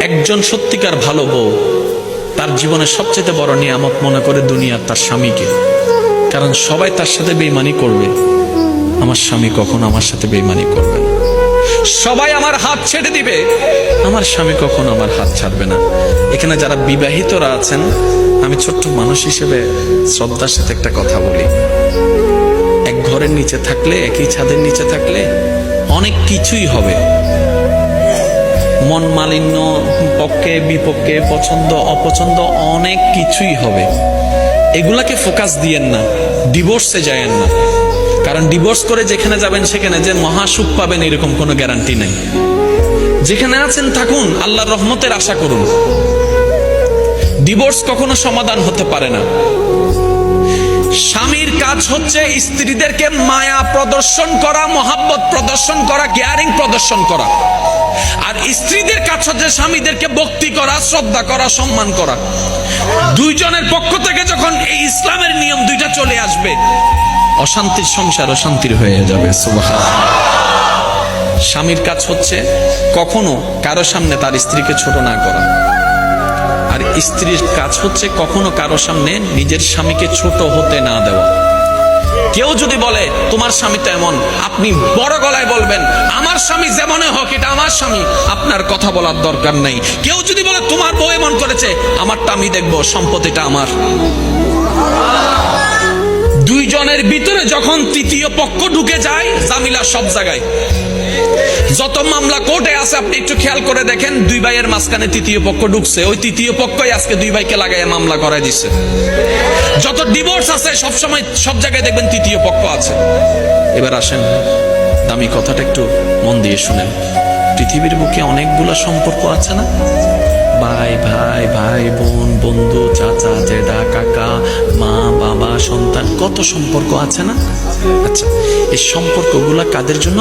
একজন সত্যিকার ভালো বউ তার জীবনের সবচেয়ে বড় নিয়ামত মনে করে দুনিয়ার তার স্বামীকে। কারণ সবাই তার সাথে বেঈমানি করবে, আমার স্বামী কখনো আমার সাথে বেঈমানি করবে না। সবাই আমার হাত ছেড়ে দিবে, আমার স্বামী কখনো আমার হাত ছাড়বে না। এখানে যারা বিবাহিতরা আছেন, আমি ছোট্ট মানুষ হিসেবে শ্রদ্ধার সাথে একটা কথা বলি। এক ঘরের নিচে থাকলে, একই ছাদের নিচে থাকলে অনেক কিছুই হবে। মন মালিন্য, পক্ষে বিপক্ষে, পছন্দ অপছন্দ অনেক কিছুই হবে। এগুলাকে ফোকাস দিয়েন না, ডিভোর্সে যায়েন না। কারণ ডিভোর্স করে যেখানে যাবেন সেখানে যে মহাসুখ পাবেন এরকম কোনো গ্যারান্টি নাই। যেখানে আছেন থাকুন, আল্লাহর রহমতের আশা করুন। ডিভোর্স কখনো সমাধান হতে পারে না। স্বামীর কাজ হচ্ছে স্ত্রীদেরকে মায়া প্রদর্শন করা, মহাব্বত প্রদর্শন করা, কেয়ারিং প্রদর্শন করা। আর স্ত্রীদের কাজ হচ্ছে স্বামীদেরকে ভক্তি করা, শ্রদ্ধা করা, সম্মান করা। দুইজনের পক্ষ থেকে যখন এই ইসলামের নিয়ম দুইটা চলে আসবে, অশান্তির সংসার অশান্তির হয়ে যাবে। সুবহানাল্লাহ। স্বামীর কাজ হচ্ছে কখনো কারো সামনে তার স্ত্রীকে ছোট না করা, আর স্ত্রীর কাজ হচ্ছে কখনো কারো সামনে নিজের স্বামীকে ছোট হতে না দেওয়া। কেউ যদি বলে তোমার স্বামী তো এমন, আপনি বড় গলায় বলবেন আমার স্বামী যেমনই হোক এটা আমার স্বামী, আপনার কথা বলার দরকার নেই। কেউ যদি বলে তোমার বউ এমন করেছে, আমারটা আমি দেখবো, সম্পত্তিটা আমার। দুইজনের ভিতরে যখন তৃতীয় পক্ষ ঢুকে যায়, জামিলা সব জায়গায়। যত মামলা কোর্টে আছে আপনি একটু খেয়াল করে দেখেন, দুই ভাইয়ের মাঝখানে তৃতীয় পক্ষ ঢুকছে, ওই তৃতীয় পক্ষই আজকে দুই ভাইকে লাগাইয়া মামলা করাই দিচ্ছে। যত ডিভোর্স আছে সবসময় সব জায়গায় দেখবেন তৃতীয় পক্ষ আছে। এবার আসেন, দামি কথাটা একটু মন দিয়ে শুনেন। পৃথিবীর বুকে অনেকগুলো সম্পর্ক আছে না? ভাই ভাই, ভাই বোন, বন্ধু, চাচা, জেঠা, কাকা, মা, বাবা, সন্তান, কত সম্পর্ক আছে না? আচ্ছা, এই সম্পর্কগুলা কাদের জন্য?